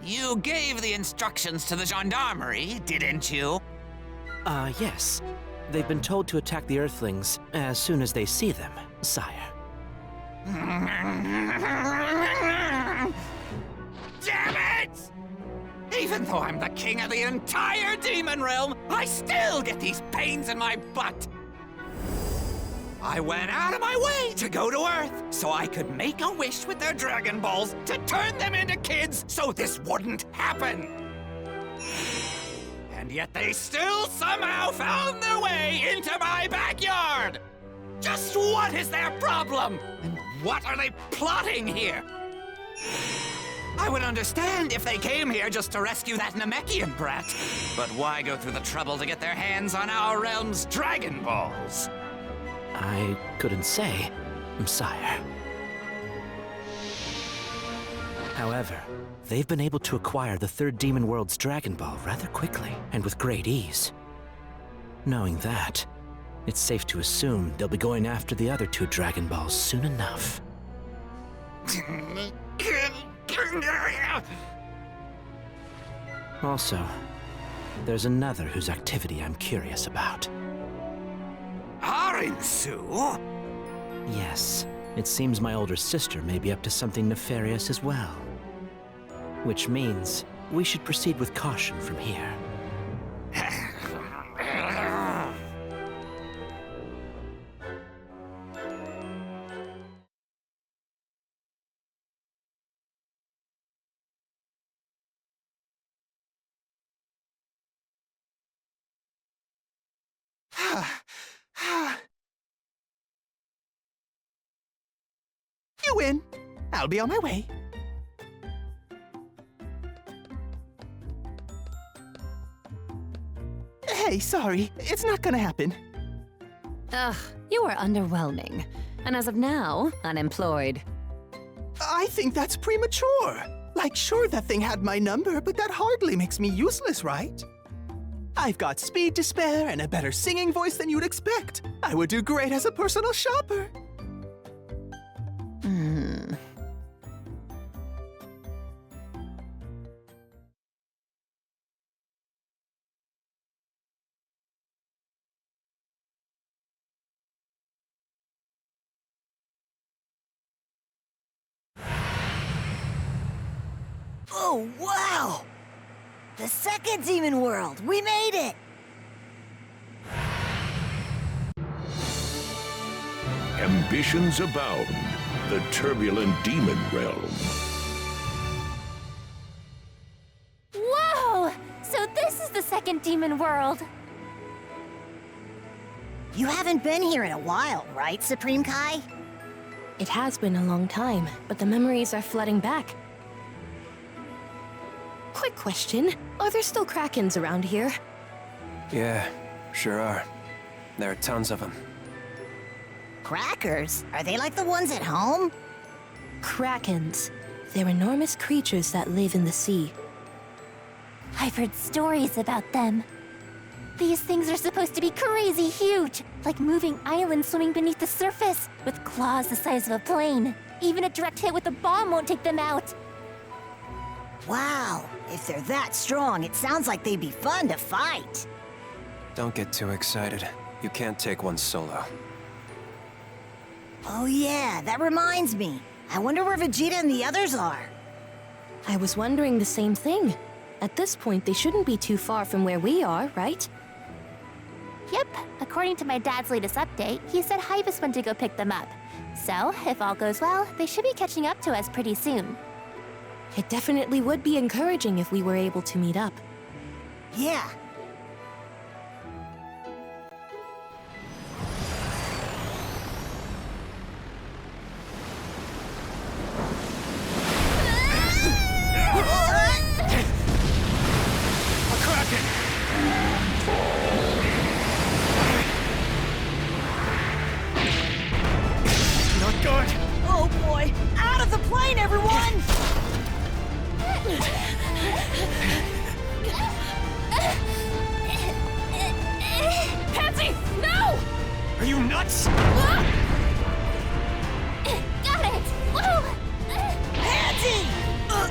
You gave the instructions to the gendarmerie, didn't you? Yes. They've been told to attack the Earthlings as soon as they see them, sire. Damn it! Even though I'm the king of the entire demon realm, I still get these pains in my butt. I went out of my way to go to Earth so I could make a wish with their Dragon Balls to turn them into kids so this wouldn't happen. And yet they still somehow found their way into my backyard! Just what is their problem? And what are they plotting here? I would understand if they came here just to rescue that Namekian brat. But why go through the trouble to get their hands on our realm's Dragon Balls? I couldn't say, sire. However, they've been able to acquire the third Demon World's Dragon Ball rather quickly and with great ease. Knowing that, it's safe to assume they'll be going after the other two Dragon Balls soon enough. Also, there's another whose activity I'm curious about. Arinsu? Yes, it seems my older sister may be up to something nefarious as well. Which means we should proceed with caution from here. You win. I'll be on my way. Hey, sorry. It's not gonna happen. Ugh, you are underwhelming. And as of now, unemployed. I think that's premature. Like, sure, that thing had my number, but that hardly makes me useless, right? I've got speed to spare and a better singing voice than you'd expect. I would do great as a personal shopper. Oh, wow! The second Demon World! We made it! Ambitions abound. The turbulent demon realm. Whoa! So this is the second Demon World. You haven't been here in a while, right, Supreme Kai? It has been a long time, but the memories are flooding back. Quick question, are there still Krakens around here? Yeah, sure are. There are tons of them. Crackers? Are they like the ones at home? Krakens. They're enormous creatures that live in the sea. I've heard stories about them. These things are supposed to be crazy huge, like moving islands swimming beneath the surface, with claws the size of a plane. Even a direct hit with a bomb won't take them out. Wow, if they're that strong, it sounds like they'd be fun to fight. Don't get too excited. You can't take one solo. Oh yeah, that reminds me. I wonder where Vegeta and the others are. I was wondering the same thing. At this point, they shouldn't be too far from where we are, right? Yep, according to my dad's latest update, he said Hyvis went to go pick them up. So, if all goes well, they should be catching up to us pretty soon. It definitely would be encouraging if we were able to meet up. Yeah. Oh boy! Out of the plane, everyone! Patsy, no! Are you nuts? Got it! Whoa! Patsy! Ah!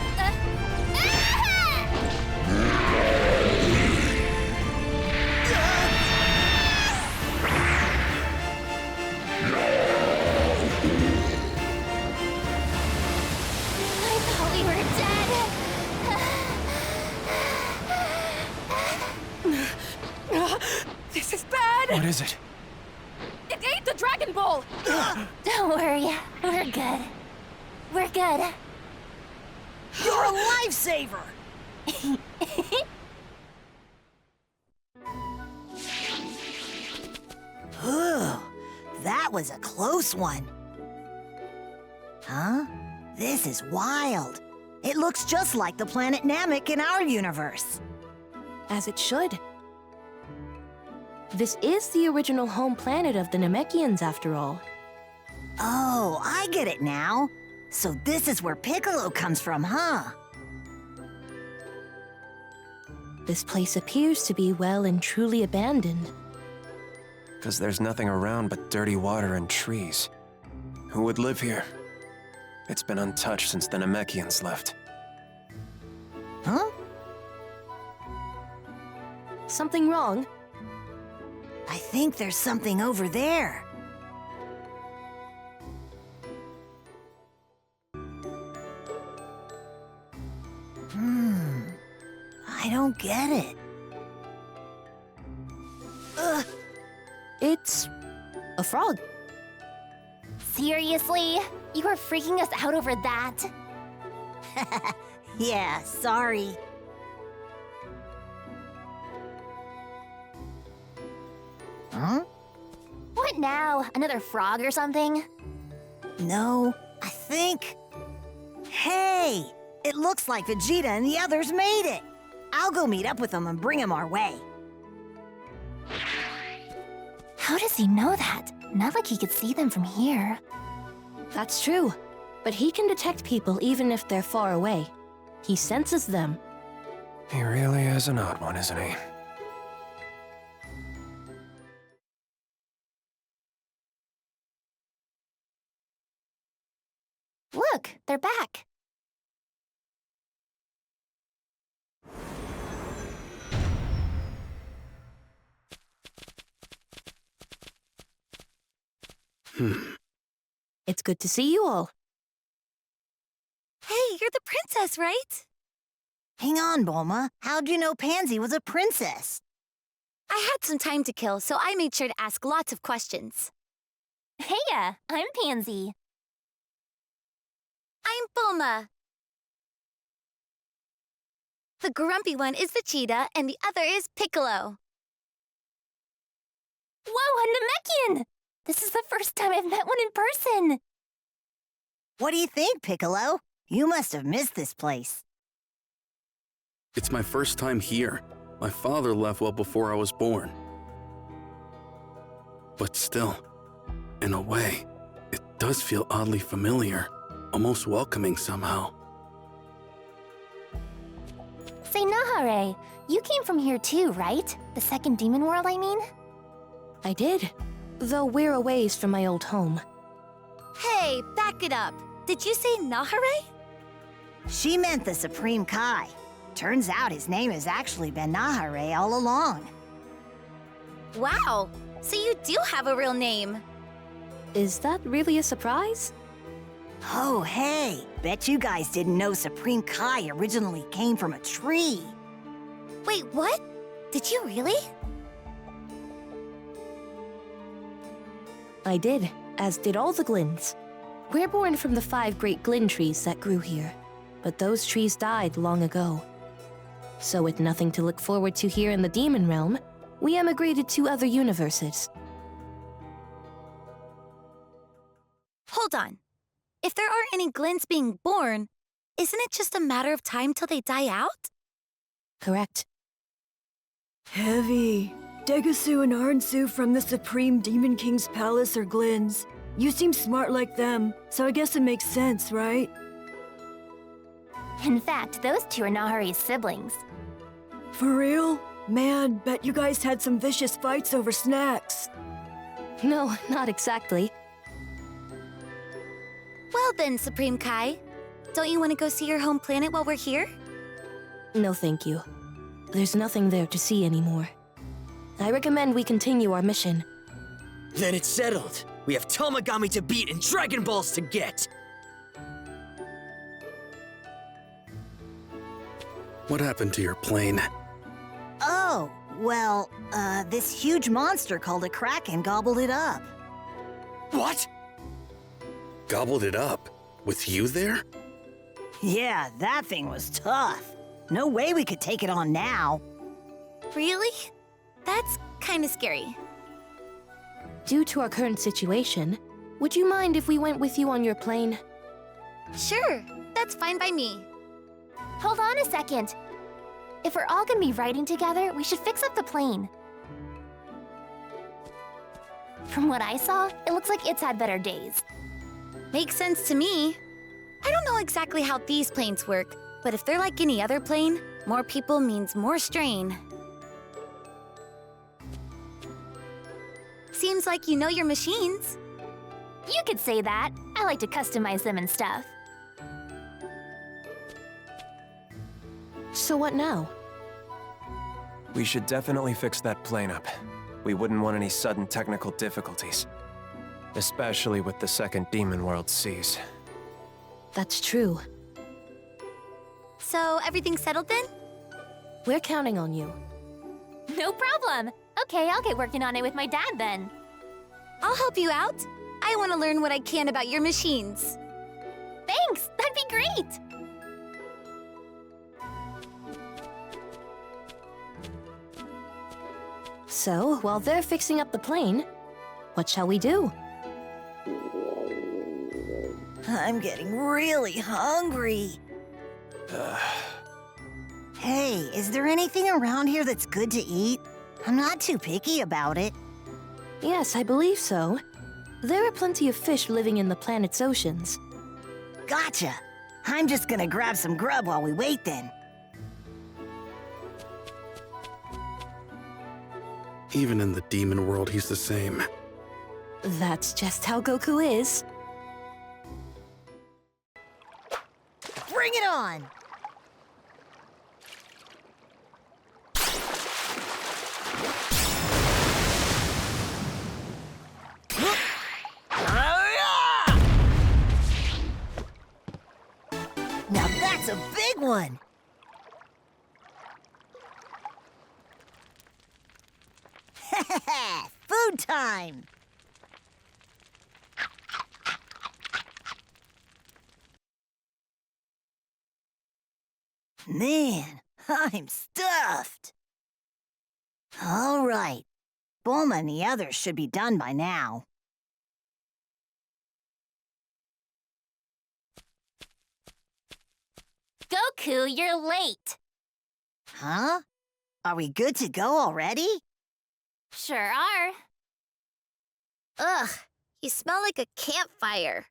This is bad! What is it? It ate the Dragon Ball! Don't worry, we're good. We're good. You're a lifesaver! Ooh, that was a close one. Huh? This is wild. It looks just like the planet Namek in our universe. As it should. This is the original home planet of the Namekians, after all. Oh, I get it now. So this is where Piccolo comes from, huh? This place appears to be well and truly abandoned. Because there's nothing around but dirty water and trees. Who would live here? It's been untouched since the Namekians left. Huh? Something wrong? I think there's something over there. I don't get it. Ugh. It's a frog. Seriously? You were freaking us out over that? Yeah, sorry. Huh? What now? Another frog or something? No, I think... Hey! It looks like Vegeta and the others made it! I'll go meet up with them and bring them our way. How does he know that? Not like he could see them from here. That's true. But he can detect people even if they're far away. He senses them. He really is an odd one, isn't he? Look, they're back. It's good to see you all. Hey, you're the princess, right? Hang on, Bulma. How'd you know Pansy was a princess? I had some time to kill, so I made sure to ask lots of questions. Heya, I'm Pansy. I'm Bulma. The grumpy one is the cheetah, and the other is Piccolo. Whoa, a Namekian! This is the first time I've met one in person. What do you think, Piccolo? You must have missed this place. It's my first time here. My father left well before I was born. But still, in a way, it does feel oddly familiar, almost welcoming somehow. Say, Nahare, you came from here too, right? The second demon world, I mean? I did, though we're a ways from my old home. Hey, back it up. Did you say Nahare? She meant the Supreme Kai. Turns out his name has actually been Nahare all along. Wow, so you do have a real name. Is that really a surprise? Oh, hey, bet you guys didn't know Supreme Kai originally came from a tree. Wait, what? Did you really? I did, as did all the Glins. We're born from the 5 great Glin trees that grew here, but those trees died long ago. So with nothing to look forward to here in the Demon Realm, we emigrated to other universes. Hold on. If there aren't any Glins being born, isn't it just a matter of time till they die out? Correct. Heavy. Degusu and Arinsu from the Supreme Demon King's palace are Glins. You seem smart like them, so I guess it makes sense, right? In fact, those two are Nahare's siblings. For real? Man, bet you guys had some vicious fights over snacks. No, not exactly. Well then, Supreme Kai. Don't you want to go see your home planet while we're here? No, thank you. There's nothing there to see anymore. I recommend we continue our mission. Then it's settled. We have Tamagami to beat and Dragon Balls to get. What happened to your plane? Oh, This huge monster called a kraken gobbled it up. What? Gobbled it up? With you there? Yeah, that thing was tough. No way we could take it on now. Really? That's kinda scary. Due to our current situation, would you mind if we went with you on your plane? Sure, that's fine by me. Hold on a second. If we're all gonna be riding together, we should fix up the plane. From what I saw, it looks like it's had better days. Makes sense to me. I don't know exactly how these planes work, but if they're like any other plane, more people means more strain. Seems like you know your machines. You could say that. I like to customize them and stuff. So what now? We should definitely fix that plane up. We wouldn't want any sudden technical difficulties. Especially with the second Demon World seas. That's true. So everything's settled then? We're counting on you. No problem. Okay, I'll get working on it with my dad then. I'll help you out. I want to learn what I can about your machines. Thanks, that'd be great. So, while they're fixing up the plane, what shall we do? I'm getting really hungry. Hey, is there anything around here that's good to eat? I'm not too picky about it. Yes, I believe so. There are plenty of fish living in the planet's oceans. Gotcha. I'm just gonna grab some grub while we wait then. Even in the demon world, he's the same. That's just how Goku is. Bring it on! Now that's a big one! Food time! Man, I'm stuffed! All right. Bulma and the others should be done by now. Goku, you're late. Huh? Are we good to go already? Sure are. Ugh, you smell like a campfire.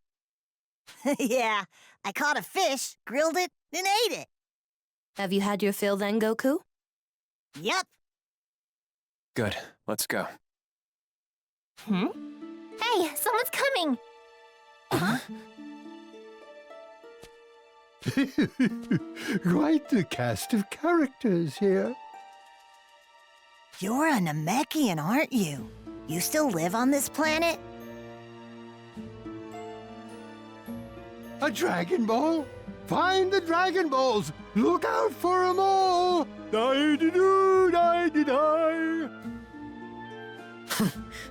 Yeah, I caught a fish, grilled it, and ate it. Have you had your fill then, Goku? Yep. Good, let's go. Hey, someone's coming. Quite the cast of characters here. You're a Namekian, aren't you? You still live on this planet? A Dragon Ball? Find the Dragon Balls! Look out for 'em all! Die-de-doo, die-de-die!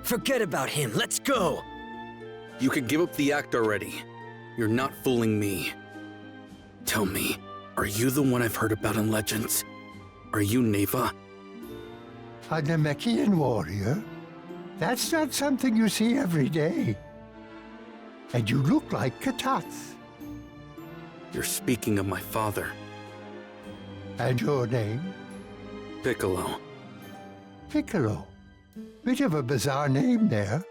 Forget about him, let's go! You could give up the act already. You're not fooling me. Tell me, are you the one I've heard about in legends? Are you Neva? A Namekian warrior? That's not something you see every day. And you look like Katats. You're speaking of my father. And your name? Piccolo. Piccolo. Bit of a bizarre name there.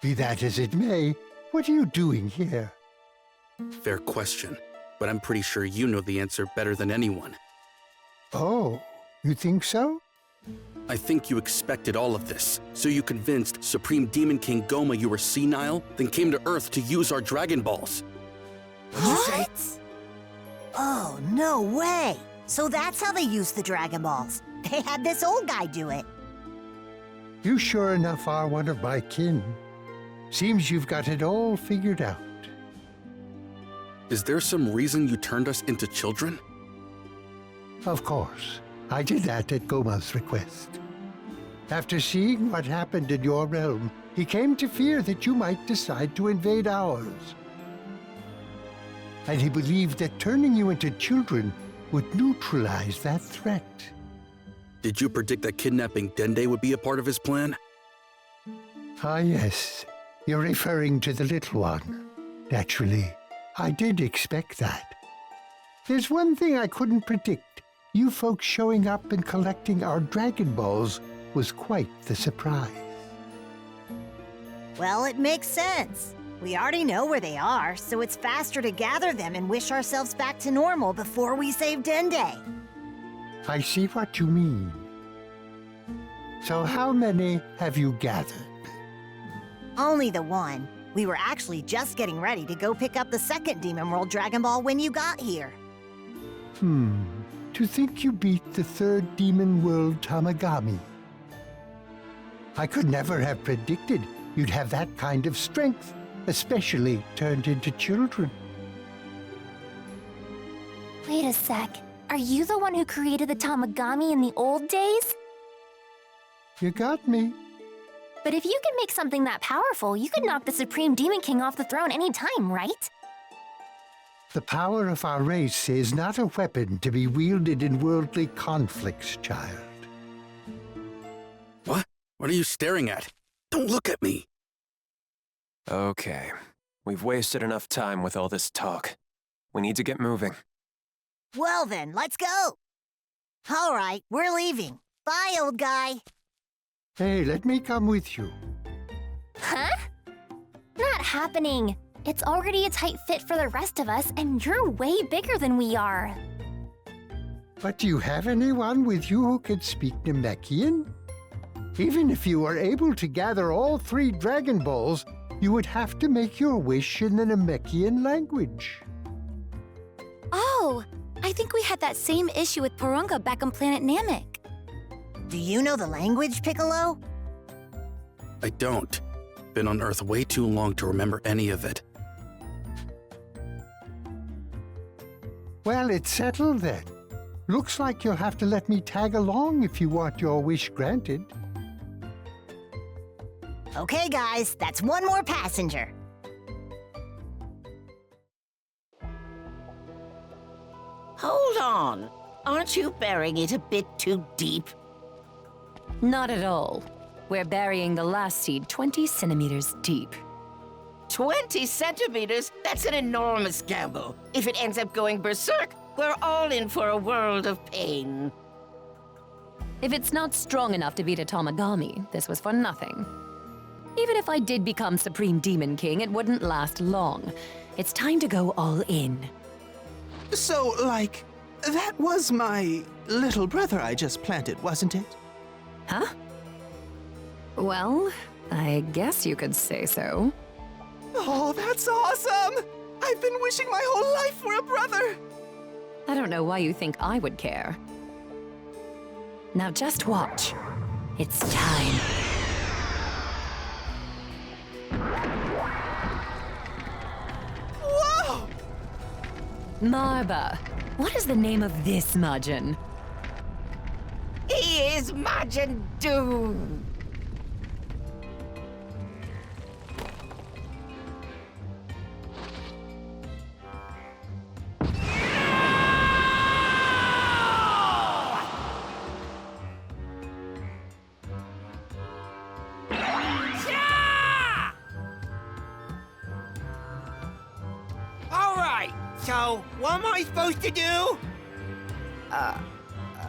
Be that as it may, what are you doing here? Fair question, but I'm pretty sure you know the answer better than anyone. Oh, you think so? I think you expected all of this, so you convinced Supreme Demon King Gomah you were senile, then came to Earth to use our Dragon Balls. What? Oh, no way! So that's how they used the Dragon Balls. They had this old guy do it. You sure enough are one of my kin. Seems you've got it all figured out. Is there some reason you turned us into children? Of course. I did that at Gomah's request. After seeing what happened in your realm, he came to fear that you might decide to invade ours. And he believed that turning you into children would neutralize that threat. Did you predict that kidnapping Dende would be a part of his plan? Ah, yes. You're referring to the little one. Naturally, I did expect that. There's one thing I couldn't predict. You folks showing up and collecting our Dragon Balls was quite the surprise. Well, it makes sense. We already know where they are, so it's faster to gather them and wish ourselves back to normal before we save Dende. I see what you mean. So how many have you gathered? Only the one. We were actually just getting ready to go pick up the second Demon World Dragon Ball when you got here. To think you beat the third Demon World Tamagami. I could never have predicted you'd have that kind of strength, especially turned into children. Wait a sec. Are you the one who created the Tamagami in the old days? You got me. But if you can make something that powerful, you could knock the Supreme Demon King off the throne anytime, right? The power of our race is not a weapon to be wielded in worldly conflicts, child. What? What are you staring at? Don't look at me. Okay. We've wasted enough time with all this talk. We need to get moving. Well then, let's go! All right, we're leaving. Bye, old guy. Hey, let me come with you. Huh? Not happening. It's already a tight fit for the rest of us, and you're way bigger than we are. But do you have anyone with you who can speak Namekian? Even if you were able to gather all 3 Dragon Balls, you would have to make your wish in the Namekian language. Oh, I think we had that same issue with Porunga back on planet Namek. Do you know the language, Piccolo? I don't. Been on Earth way too long to remember any of it. Well, it's settled then. Looks like you'll have to let me tag along if you want your wish granted. Okay, guys, that's one more passenger. Hold on. Aren't you burying it a bit too deep? Not at all. We're burying the last seed 20 centimeters deep. 20 centimeters? That's an enormous gamble. If it ends up going berserk, we're all in for a world of pain. If it's not strong enough to beat a Tamagami, this was for nothing. Even if I did become Supreme Demon King, it wouldn't last long. It's time to go all in. So, like, that was my little brother I just planted, wasn't it? Huh? Well, I guess you could say so. Oh, that's awesome! I've been wishing my whole life for a brother! I don't know why you think I would care. Now just watch. It's time. Whoa! Marba, what is the name of this Majin? He is Majin Doom. So, what am I supposed to do?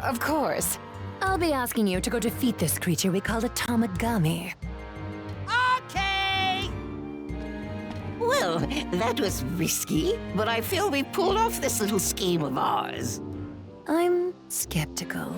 Of course. I'll be asking you to go defeat this creature we call a Tamagami. Okay! Well, that was risky, but I feel we pulled off this little scheme of ours. I'm skeptical.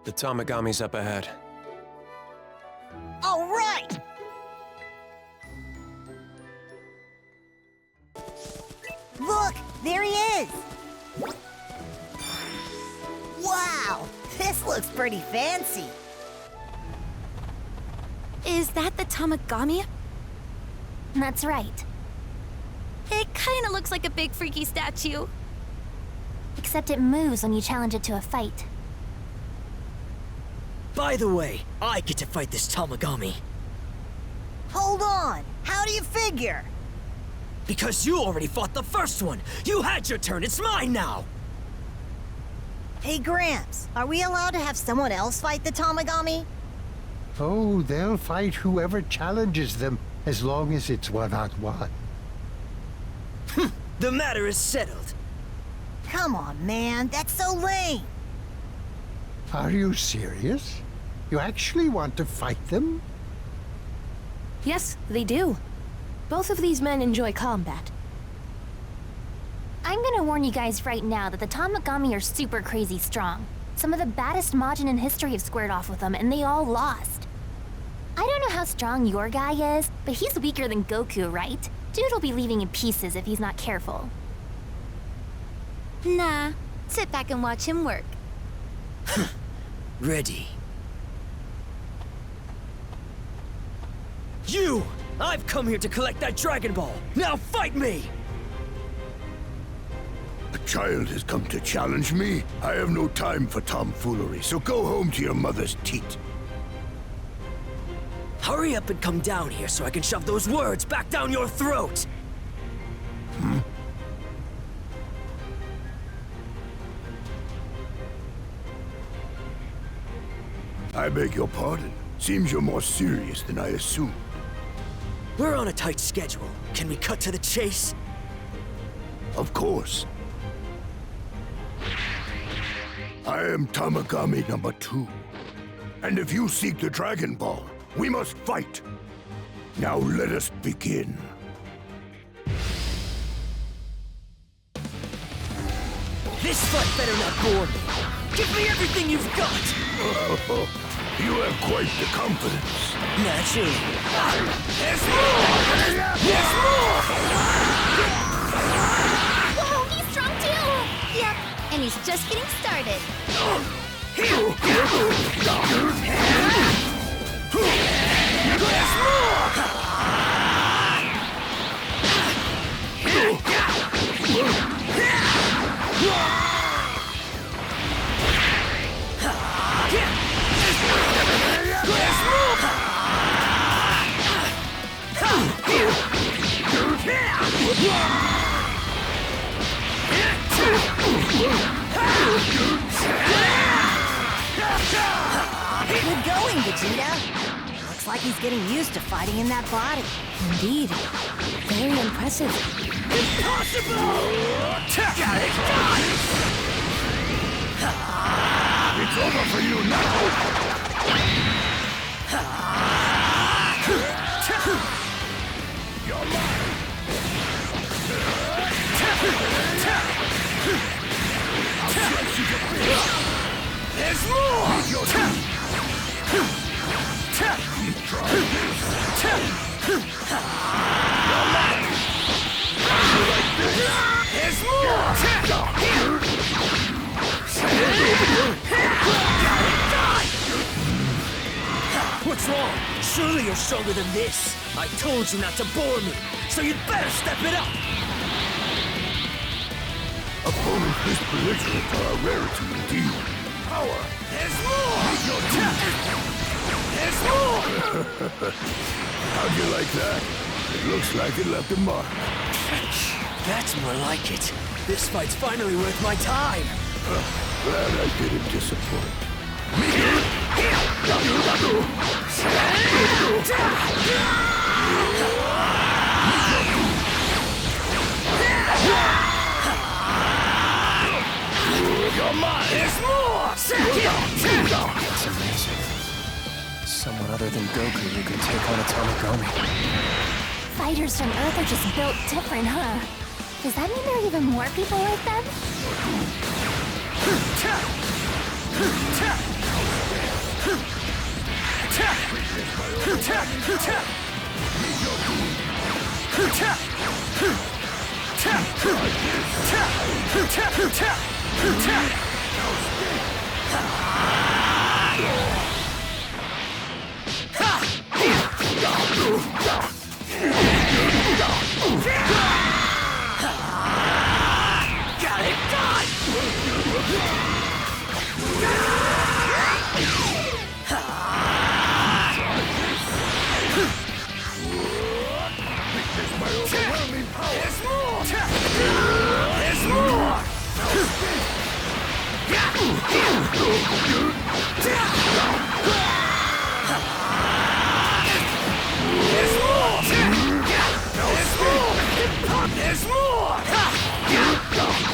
The Tamagami's up ahead. Look, there he is! Wow, this looks pretty fancy. Is that the Tamagami? That's right. It kinda looks like a big freaky statue. Except it moves when you challenge it to a fight. By the way, I get to fight this Tamagami. Hold on, how do you figure? Because you already fought the first one! You had your turn, it's mine now! Hey Gramps, are we allowed to have someone else fight the Tamagami? Oh, they'll fight whoever challenges them, as long as it's one-on-one. The matter is settled. Come on, man, that's so lame! Are you serious? You actually want to fight them? Yes, they do. Both of these men enjoy combat. I'm gonna warn you guys right now that the Tamagami are super crazy strong. Some of the baddest Majin in history have squared off with them, and they all lost. I don't know how strong your guy is, but he's weaker than Goku, right? Dude'll be leaving in pieces if he's not careful. Nah, sit back and watch him work. Ready. You! I've come here to collect that Dragon Ball! Now fight me! A child has come to challenge me. I have no time for tomfoolery, so go home to your mother's teat. Hurry up and come down here so I can shove those words back down your throat! I beg your pardon. Seems you're more serious than I assumed. We're on a tight schedule. Can we cut to the chase? Of course. I am Tamagami number 2. And if you seek the Dragon Ball, we must fight. Now let us begin. This fight better not bore me. Give me everything you've got! Oh, you have quite the confidence. Naturally. There's more! There's more! Whoa, he's strong too! Yep, and he's just getting started. There's Good going, Vegeta. Looks like he's getting used to fighting in that body. Indeed. Very impressive. Impossible! Got it! It's over for you now! You're mine! There's more! Keep trying this! You're mine! There's more! What's wrong? Surely you're stronger than this. I told you not to bore me, so you'd better step it up. Opponents this belligerent are a rarity indeed. Power! There's more! There's more! How'd you like that? It looks like it left a mark. That's more like it. This fight's finally worth my time. Glad I didn't disappoint. You're mine! There's more! It's amazing. Someone other than Goku who can take on a Tamagami. Fighters from Earth are just built different, huh? Does that mean there are even more people like them? Got it done! Witness my overwhelming power! There's more! There's more! There's more! There's more!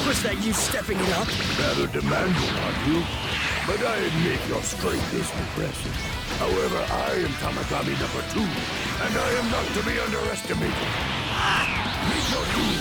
Was that you stepping it up? Rather demanding, aren't you? But I admit your strength is impressive. However, I am Tamagami number 2, and I am not to be underestimated. Meet your doom!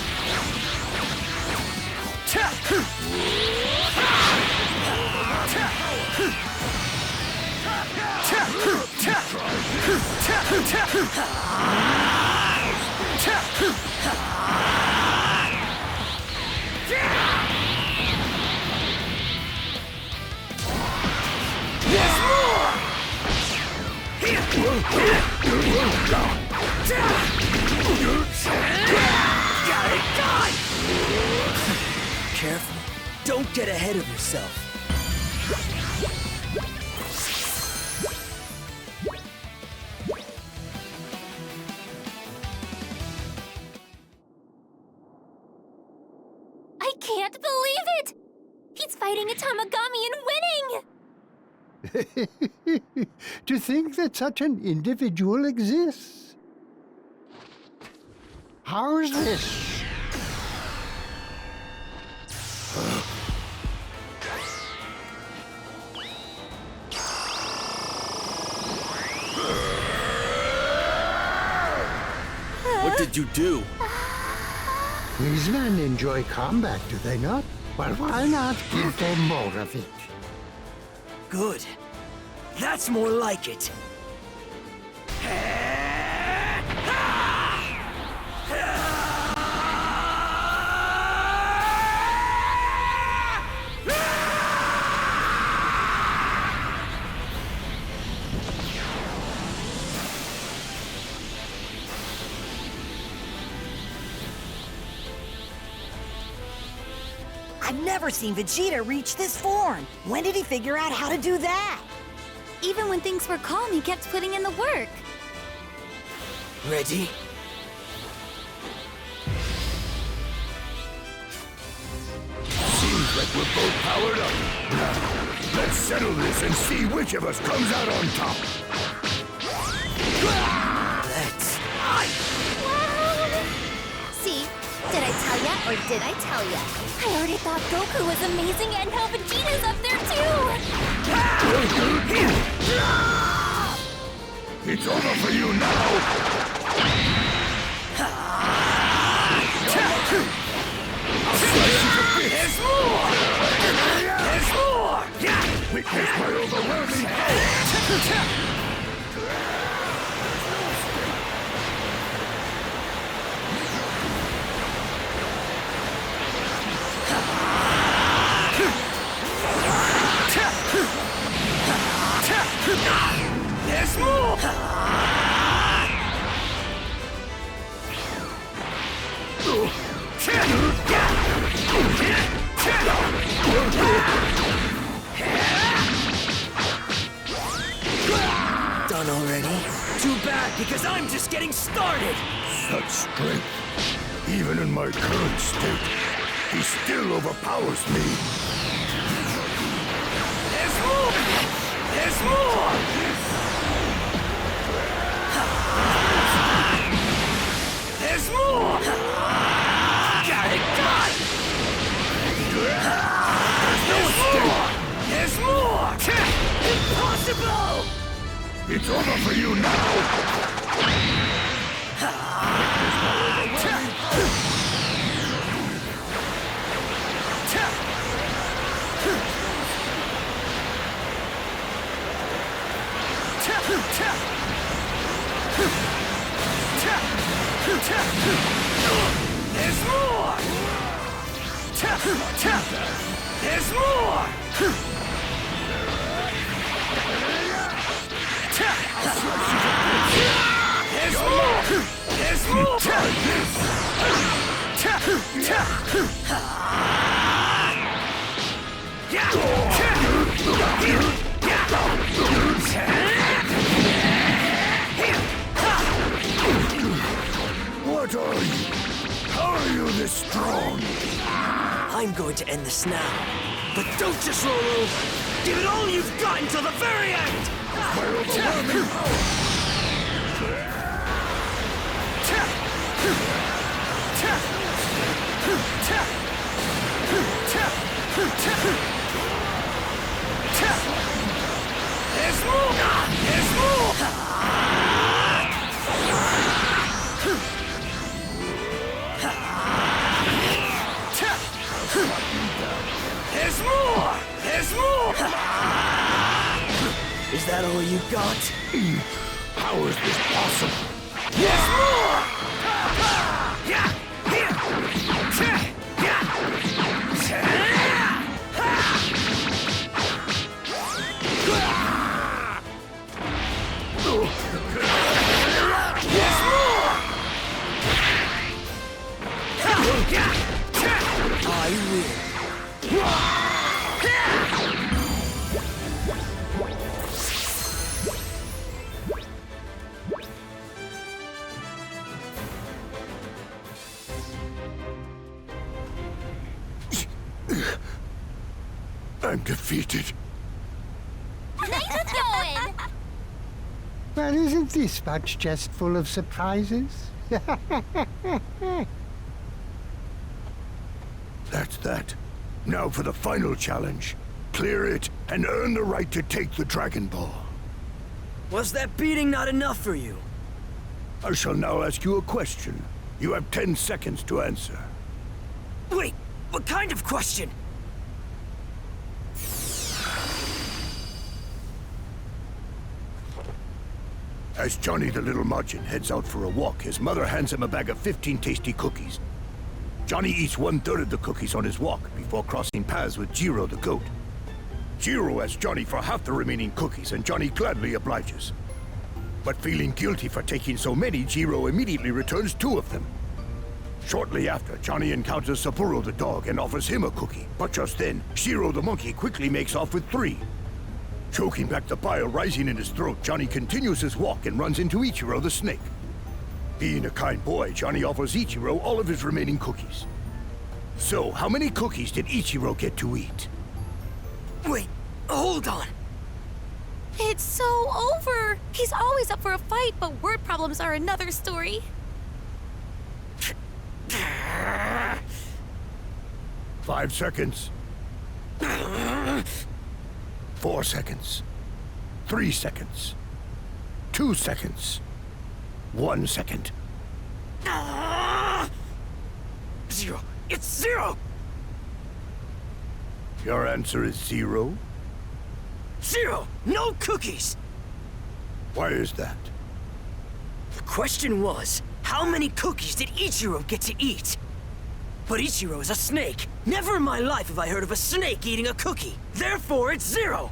There's more! Got it done! Careful. Don't get ahead of yourself. I can't believe it! He's fighting a Tamagami and winning! To think that such an individual exists. How's this? What did you do? These men enjoy combat, do they not? Well, why not give them more of it? Good. That's more like it. I've never seen Vegeta reach this form. When did he figure out how to do that? Even when things were calm, he kept putting in the work. Ready? Seems like we're both powered up. Now, let's settle this and see which of us comes out on top. Let's... See? Did I tell ya, or did I tell ya? I already thought Goku was amazing, and now Vegeta's up there too! It's over for you now! There's more! There's more! Witness my overwhelming power! There's more! Done already? Too bad, because I'm just getting started! Such strength. Even in my current state, he still overpowers me. There's more! There's more! There's more! Got it done! There's more! There's more! Impossible! It's over for you now! There's more! There's more! There's more! There's more! What are you? How are you this strong? I'm going to end this now. But don't just roll over. Give it all you've got until the very end! My overwhelming power! There's more! There's more! There's more! There's more! Is that all you got? How is this possible? There's more! Yeah! Here! Yeah! There's more! I win. I'm defeated. Nice going! Well, isn't this bunch just full of surprises? That's that. Now for the final challenge. Clear it and earn the right to take the Dragon Ball. Was that beating not enough for you? I shall now ask you a question. You have 10 seconds to answer. Wait, what kind of question? As Johnny the Little Margin heads out for a walk, his mother hands him a bag of 15 tasty cookies. Johnny eats 1/3 of the cookies on his walk before crossing paths with Jiro the goat. Jiro asks Johnny for half the remaining cookies, and Johnny gladly obliges. But feeling guilty for taking so many, Jiro immediately returns 2 of them. Shortly after, Johnny encounters Saburo the dog and offers him a cookie. But just then, Shiro the monkey quickly makes off with 3. Choking back the bile rising in his throat, Johnny continues his walk and runs into Ichiro the snake. Being a kind boy, Johnny offers Ichiro all of his remaining cookies. So, how many cookies did Ichiro get to eat? Wait, hold on. It's so over! He's always up for a fight, but word problems are another story. 5 seconds. 4 seconds. 3 seconds. 2 seconds. 1 second. 0. It's 0! Your answer is 0? 0! No cookies! Why is that? The question was, how many cookies did Ichiro get to eat? But Ichiro is a snake. Never in my life have I heard of a snake eating a cookie. Therefore, it's 0!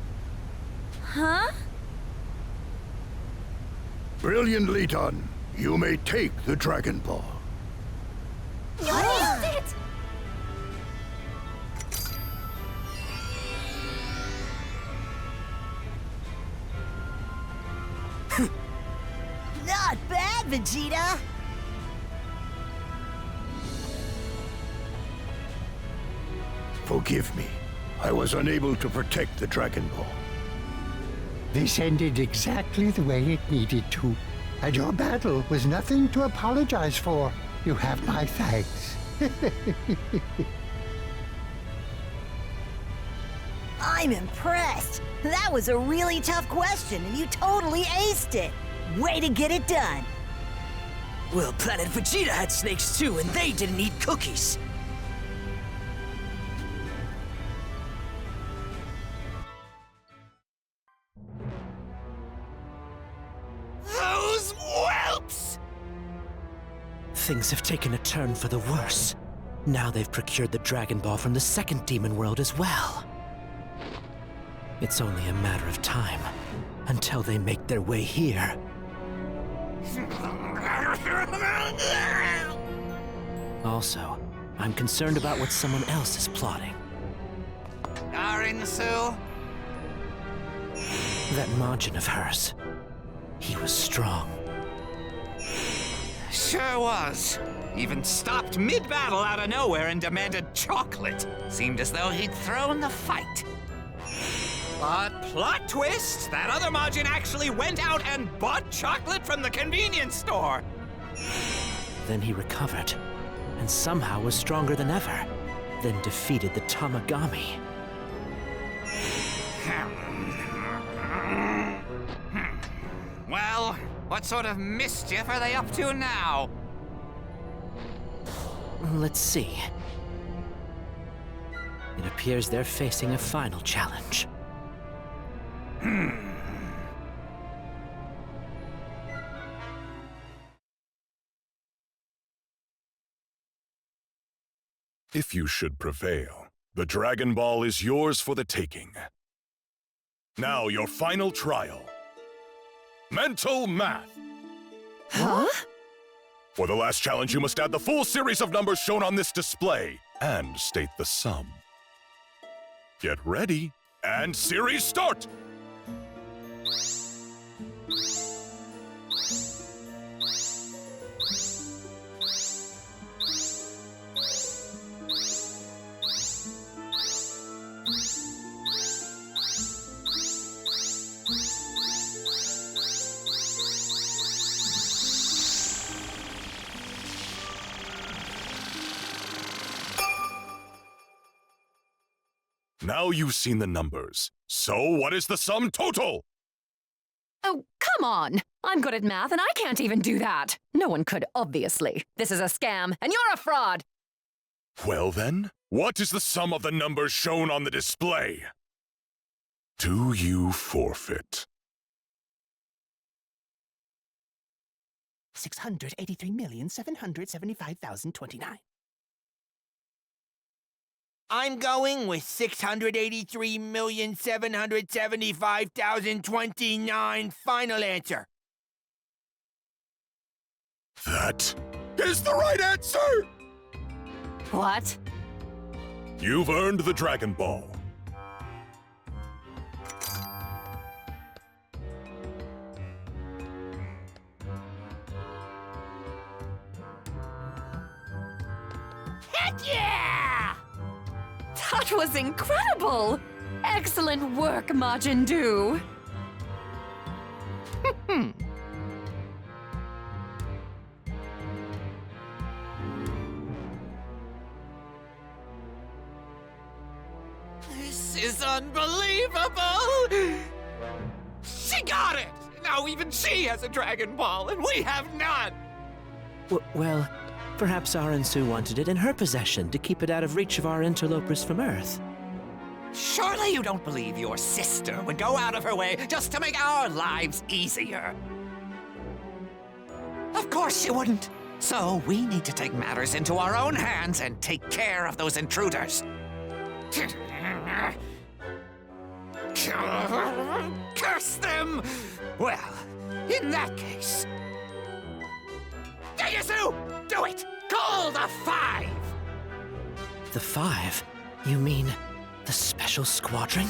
Huh? Brilliantly done. You may take the Dragon Ball. What is it? Not bad, Vegeta! Forgive me. I was unable to protect the Dragon Ball. This ended exactly the way it needed to. And your battle was nothing to apologize for. You have my thanks. I'm impressed. That was a really tough question, and you totally aced it. Way to get it done. Well, Planet Vegeta had snakes too, and they didn't eat cookies. Those whelps! Things have taken a turn for the worse. Now they've procured the Dragon Ball from the second demon world as well. It's only a matter of time until they make their way here. Also, I'm concerned about what someone else is plotting. Arinsu? That Majin of hers. He was strong. Sure was. Even stopped mid-battle out of nowhere and demanded chocolate. Seemed as though he'd thrown the fight. But plot twist, that other Majin actually went out and bought chocolate from the convenience store. Then he recovered, and somehow was stronger than ever, then defeated the Tamagami. Well, what sort of mischief are they up to now? Let's see. It appears they're facing a final challenge. If you should prevail, the Dragon Ball is yours for the taking. Now, your final trial. Mental math. Huh? For the last challenge, you must add the full series of numbers shown on this display and state the sum. Get ready, and series start! Now you've seen the numbers. So what is the sum total? Oh, come on! I'm good at math and I can't even do that. No one could, obviously. This is a scam, and you're a fraud! Well then, what is the sum of the numbers shown on the display? Do you forfeit? 683,775,029. I'm going with 683,775,029 final answer. That is the right answer! What? You've earned the Dragon Ball. Heck yeah! That was incredible! Excellent work, Majin Du. This is unbelievable! She got it! Now even she has a Dragon Ball, and we have none! Well, perhaps Arinsu wanted it in her possession to keep it out of reach of our interlopers from Earth. Surely you don't believe your sister would go out of her way just to make our lives easier? Of course she wouldn't. So we need to take matters into our own hands and take care of those intruders. Curse them! Well, in that case... Daiyasu! Do it! Call the Five! The Five? You mean the Special Squadron?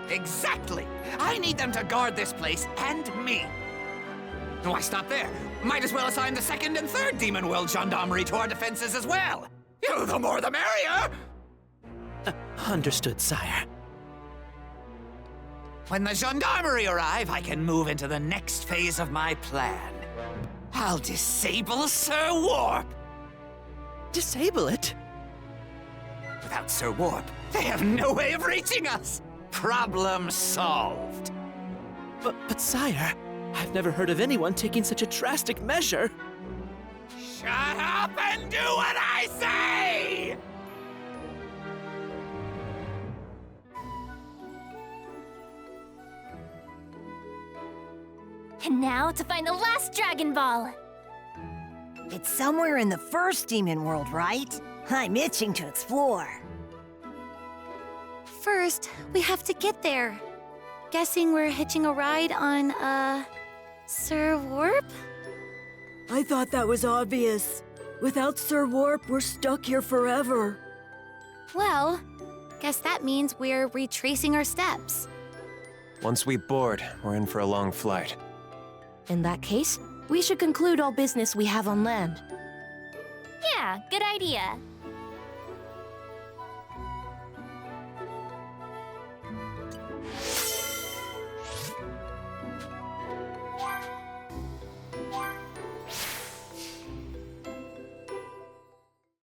Exactly! I need them to guard this place and me. Why stop there? Might as well assign the second and third Demon World Gendarmerie to our defenses as well. The more the merrier! Understood, sire. When the Gendarmerie arrive, I can move into the next phase of my plan. I'll disable Sir Warp. Disable it? Without Sir Warp, they have no way of reaching us. Problem solved. But sire, I've never heard of anyone taking such a drastic measure. Shut up and do what I say! And now to find the last Dragon Ball. It's somewhere in the first demon world, right? I'm itching to explore. First, we have to get there. Guessing we're hitching a ride on, Sir Warp? I thought that was obvious. Without Sir Warp, we're stuck here forever. Well, guess that means we're retracing our steps. Once we board, we're in for a long flight. In that case, we should conclude all business we have on land. Yeah, good idea.